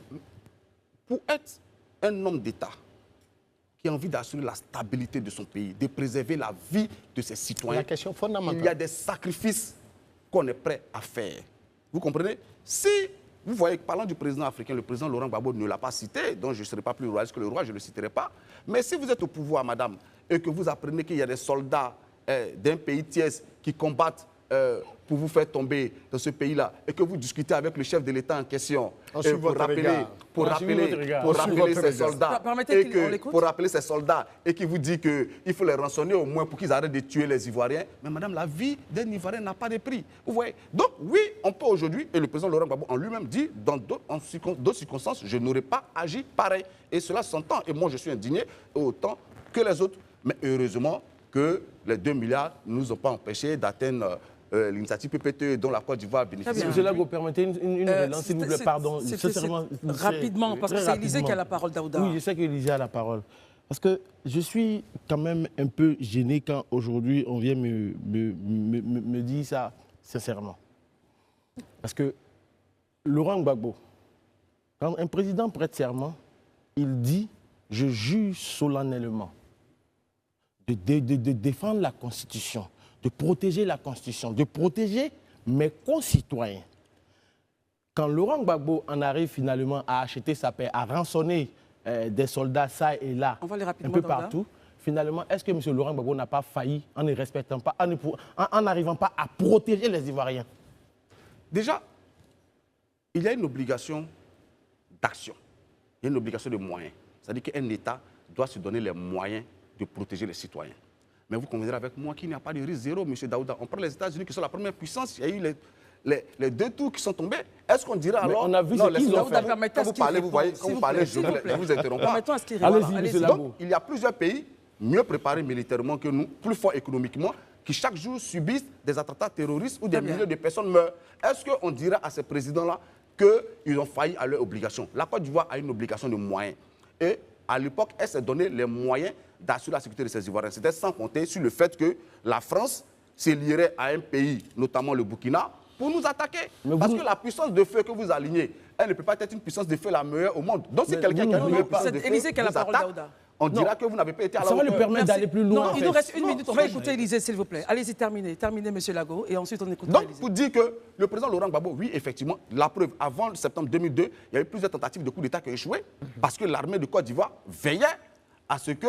pour être un homme d'État qui a envie d'assurer la stabilité de son pays, de préserver la vie de ses citoyens, la question fondamentale. Il y a des sacrifices qu'on est prêt à faire. Vous comprenez? Si, vous voyez, parlant du président africain, le président Laurent Gbagbo ne l'a pas cité, donc je ne serai pas plus royaliste que le roi, je ne le citerai pas. Mais si vous êtes au pouvoir, madame, et que vous apprenez qu'il y a des soldats d'un pays tiers qui combattent pour vous faire tomber dans ce pays-là, et que vous discutez avec le chef de l'État en question pour rappeler ces soldats et qui vous dit qu'il faut les rançonner au moins pour qu'ils arrêtent de tuer les Ivoiriens. Mais madame, la vie d'un Ivoirien n'a pas de prix. Vous voyez? Donc oui, on peut aujourd'hui, et le président Laurent Gbagbo en lui-même dit, dans d'autres circonstances, je n'aurais pas agi pareil. Et cela s'entend. Et moi, je suis indigné autant que les autres. Mais heureusement que les 2 milliards ne nous ont pas empêchés d'atteindre l'initiative PPTE dont la Côte d'Ivoire bénéficie. Monsieur Lago, permettez une relance, s'il vous plaît, pardon. Rapidement, parce que c'est Élisée qui a la parole, Daouda. Oui, je sais qu'Élisée a la parole. Parce que je suis quand même un peu gêné quand aujourd'hui on vient me dire ça sincèrement. Parce que Laurent Gbagbo, quand un président prête serment, il dit « Je jure solennellement de défendre la Constitution, de protéger la Constitution, de protéger mes concitoyens ». Quand Laurent Gbagbo en arrive finalement à acheter sa paix, à rançonner des soldats ça et là, un peu partout, finalement, est-ce que M. Laurent Gbagbo n'a pas failli en ne respectant pas, en n'arrivant pas à protéger les Ivoiriens? Déjà, il y a une obligation d'action, il y a une obligation de moyens. C'est-à-dire qu'un État doit se donner les moyens de protéger les citoyens. Mais vous conviendrez avec moi qu'il n'y a pas de risque zéro, M. Daouda. On prend les États-Unis qui sont la première puissance, il y a eu les deux tours qui sont tombés. Est-ce qu'on dira alors... on a vu non, ce qu'ils ont fait. Quand vous parlez, vous voyez, quand vous parlez, je vous interromps pas. Allez-y, Donc, il y a plusieurs pays mieux préparés militairement que nous, plus forts économiquement, qui chaque jour subissent des attentats terroristes où des milliers de personnes meurent. Est-ce qu'on dira à ces présidents-là qu'ils ont failli à leur obligation? La Côte d'Ivoire a une obligation de moyens. Et à l'époque, elle s'est donné les moyens d'assurer la sécurité de ses Ivoiriens. C'était sans compter sur le fait que la France se lierait à un pays, notamment le Burkina, pour nous attaquer. Parce que la puissance de feu que vous alignez, elle ne peut pas être une puissance de feu la meilleure au monde. Donc c'est quelqu'un qui a une meilleure puissance de feu qui vous attaque, on dira que vous n'avez pas été à la hauteur. Ça va lui permettre d'aller plus loin. Non, il nous reste une minute. On va écouter Élysée, s'il vous plaît. Allez-y, terminez. Terminez, M. Lago, et ensuite on écoute Élysée. Donc, pour dire que le président Laurent Gbagbo, oui, effectivement, la preuve, avant le septembre 2002, il y a eu plusieurs tentatives de coup d'État qui ont échoué parce que l'armée de Côte d'Ivoire veillait à ce que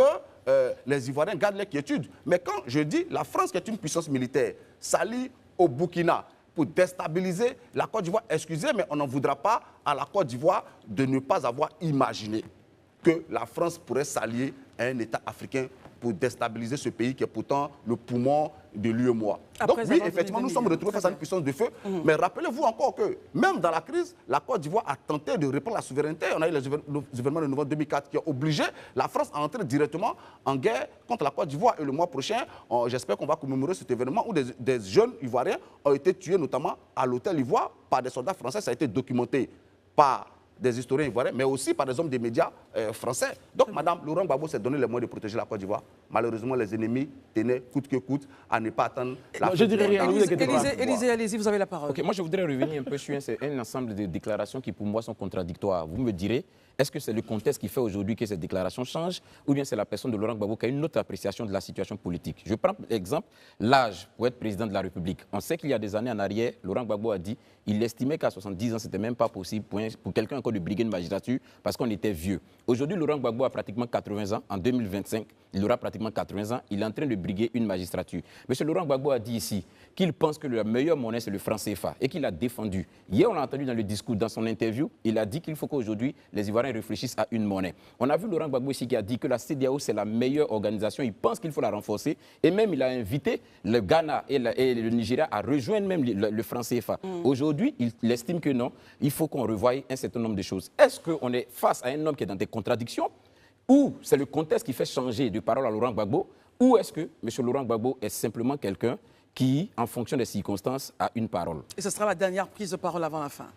les Ivoiriens gardent leur quiétude. Mais quand je dis la France, qui est une puissance militaire, s'allie au Burkina pour déstabiliser la Côte d'Ivoire, excusez, mais on n'en voudra pas à la Côte d'Ivoire de ne pas avoir imaginé que la France pourrait s'allier à un État africain pour déstabiliser ce pays qui est pourtant le poumon de l'UEMOA. Donc oui, effectivement, nous sommes retrouvés face à une puissance de feu. Mais rappelez-vous encore que même dans la crise, la Côte d'Ivoire a tenté de reprendre la souveraineté. On a eu les événements de novembre 2004 qui ont obligé la France à entrer directement en guerre contre la Côte d'Ivoire. Et le mois prochain, j'espère qu'on va commémorer cet événement où des jeunes Ivoiriens ont été tués, notamment à l'hôtel Ivoire, par des soldats français. Ça a été documenté par des historiens ivoiriens, mais aussi par des hommes des médias français. Donc, Madame Laurent Gbagbo s'est donné les moyens de protéger la Côte d'Ivoire. Malheureusement, les ennemis tenaient coûte que coûte à ne pas attendre la... Je dirais rien, vous inquiétez pas. Élysée, allez-y, vous avez la parole. Ok, moi je voudrais revenir un peu sur un ensemble de déclarations qui pour moi sont contradictoires. Vous me direz, est-ce que c'est le contexte qui fait aujourd'hui que ces déclarations changent ou bien c'est la personne de Laurent Gbagbo qui a une autre appréciation de la situation politique? Je prends l'exemple, l'âge pour être président de la République. On sait qu'il y a des années en arrière, Laurent Gbagbo a dit qu'il estimait qu'à 70 ans, ce n'était même pas possible pour quelqu'un encore de briguer une magistrature parce qu'on était vieux. Aujourd'hui, Laurent Gbagbo a pratiquement 80 ans. En 2025, il aura pratiquement 80 ans. Il est en train de briguer une magistrature. Monsieur Laurent Gbagbo a dit ici qu'il pense que la meilleure monnaie, c'est le franc CFA et qu'il a défendu. Hier, on l'a entendu dans le discours, dans son interview, il a dit qu'il faut qu'aujourd'hui, les Ivoiriens réfléchissent à une monnaie. On a vu Laurent Gbagbo ici qui a dit que la CEDEAO, c'est la meilleure organisation. Il pense qu'il faut la renforcer. Et même, il a invité le Ghana et le Nigeria à rejoindre même le franc CFA. Aujourd'hui, il estime que non, il faut qu'on revoie un certain nombre de choses. Est-ce qu'on est face à un homme qui est dans des contradictions ou c'est le contexte qui fait changer de parole à Laurent Gbagbo ou est-ce que M. Laurent Gbagbo est simplement quelqu'un qui, en fonction des circonstances, a une parole? Et ce sera la dernière prise de parole avant la fin.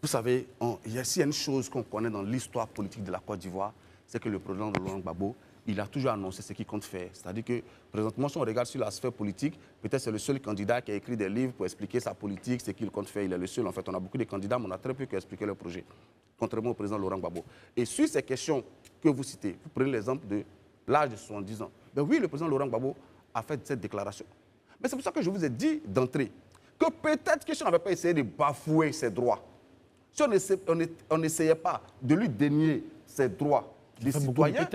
Vous savez, s'il y a une chose qu'on connaît dans l'histoire politique de la Côte d'Ivoire, c'est que le président Laurent Gbagbo, il a toujours annoncé ce qu'il compte faire. C'est-à-dire que, présentement, si on regarde sur la sphère politique, peut-être c'est le seul candidat qui a écrit des livres pour expliquer sa politique, ce qu'il compte faire. Il est le seul. En fait, on a beaucoup de candidats, mais on a très peu qui expliquent leur projet, contrairement au président Laurent Gbagbo. Et sur ces questions que vous citez, vous prenez l'exemple de l'âge de 70 ans. Ben oui, le président Laurent Gbagbo a fait cette déclaration. Mais c'est pour ça que je vous ai dit d'entrée que peut-être que si on n'avait pas essayé de bafouer ses droits, si on n'essayait pas de lui dénier ses droits des citoyens...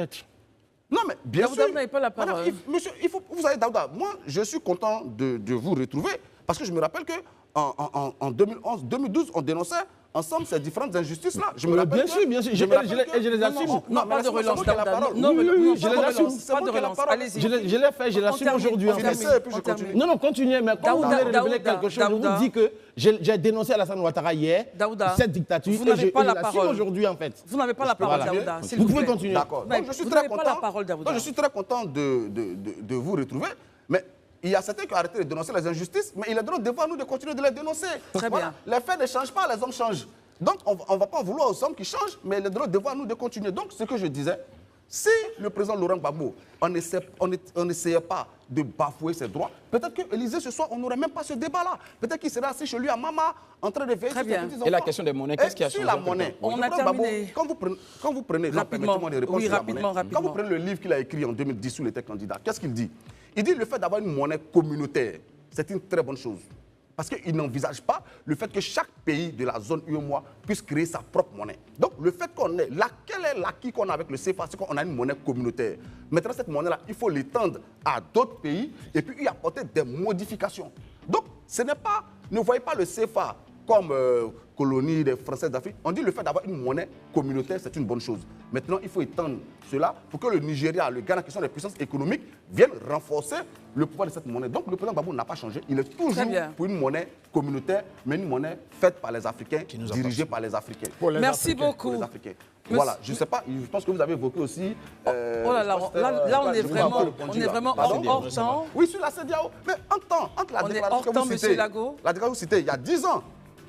Non, mais bien sûr. Vous n'avez pas la parole. Madame, monsieur, vous savez, Daouda, moi, je suis content de vous retrouver parce que je me rappelle qu'en 2011, 2012, on dénonçait ensemble ces différentes injustices-là. Je me rappelle bien sûr, je les assume. Non, pas de relance, Daouda. Non, je les assume. Pas de relance, allez-y. Je l'ai fait, je l'assume aujourd'hui. Non, continuez, mais quand vous avez révélé quelque chose, je vous dis que j'ai dénoncé Alassane Ouattara hier, cette dictature, et je l'assume aujourd'hui, en fait. Vous n'avez pas la parole, Daouda. Vous pouvez continuer. D'accord. Donc, je suis très content de vous retrouver, mais il y a certains qui ont arrêté de dénoncer les injustices, mais il est de notre devoir, nous, de continuer de les dénoncer. Très bien. Les faits ne changent pas, les hommes changent. Donc, on ne va pas vouloir aux hommes qui changent, mais il est de notre devoir, nous, de continuer. Donc, ce que je disais, Si le président Laurent Gbagbo, on n'essayait pas de bafouer ses droits, peut-être qu'Élysée, ce soir, on n'aurait même pas ce débat-là. Peut-être qu'il serait assis chez lui à Mama, en train de veiller sur ses petits enfants. Et la question des monnaies, qu'est-ce qui a changé? Sur la monnaie, on a terminé. Quand vous prenez, Rapidement. Oui, rapidement. Quand vous prenez le livre qu'il a écrit en 2010 où il était candidat, qu'est-ce qu'il dit? Il dit le fait d'avoir une monnaie communautaire, c'est une très bonne chose. Parce qu'il n'envisage pas le fait que chaque pays de la zone UEMOA puisse créer sa propre monnaie. Donc, le fait qu'on ait, quel est l'acquis qu'on a avec le CFA? C'est qu'on a une monnaie communautaire. Maintenant, cette monnaie-là, il faut l'étendre à d'autres pays et puis y apporter des modifications. Donc, ce n'est pas, ne voyez pas le CFA comme colonie des Français d'Afrique. On dit le fait d'avoir une monnaie communautaire, c'est une bonne chose. Maintenant, il faut étendre cela pour que le Nigeria, le Ghana, qui sont des puissances économiques, viennent renforcer le pouvoir de cette monnaie. Donc, le président Gbagbo n'a pas changé. Il est toujours pour une monnaie communautaire, mais une monnaie faite par les Africains, dirigée par les Africains. Merci beaucoup. Pour les Africains. Voilà, je ne sais pas, je pense que vous avez évoqué aussi... oh là là, là on est vraiment hors temps. Oui, sur la CEDEAO. Mais entre la déclaration que vous citez, la déclaration que vous citez il y a 10 ans,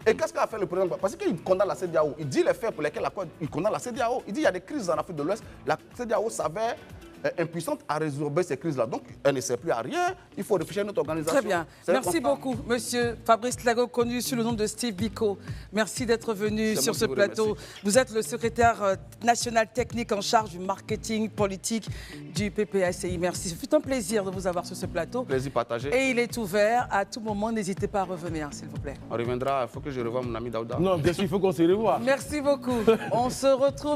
et qu'est-ce qu'a fait le président? Parce qu'il condamne la CEDEAO. Il dit les faits pour lesquels il condamne la CEDEAO. Il dit qu'il y a des crises en Afrique de l'Ouest. La CEDEAO s'avère impuissante à résorber ces crises-là. Donc, elle ne sert plus à rien. Il faut réfléchir à notre organisation. Très bien. Merci beaucoup, monsieur Fabrice Lago, connu sous le nom de Steve Biko. Merci d'être venu sur ce plateau. Vous êtes le secrétaire national technique en charge du marketing politique du PPACI. Merci. Ce fut un plaisir de vous avoir sur ce plateau. Plaisir partagé. Et il est ouvert à tout moment. N'hésitez pas à revenir, s'il vous plaît. On reviendra. Il faut que je revoie mon ami Daouda. Non, bien sûr, il faut qu'on se revoie. Merci beaucoup. On se retrouve.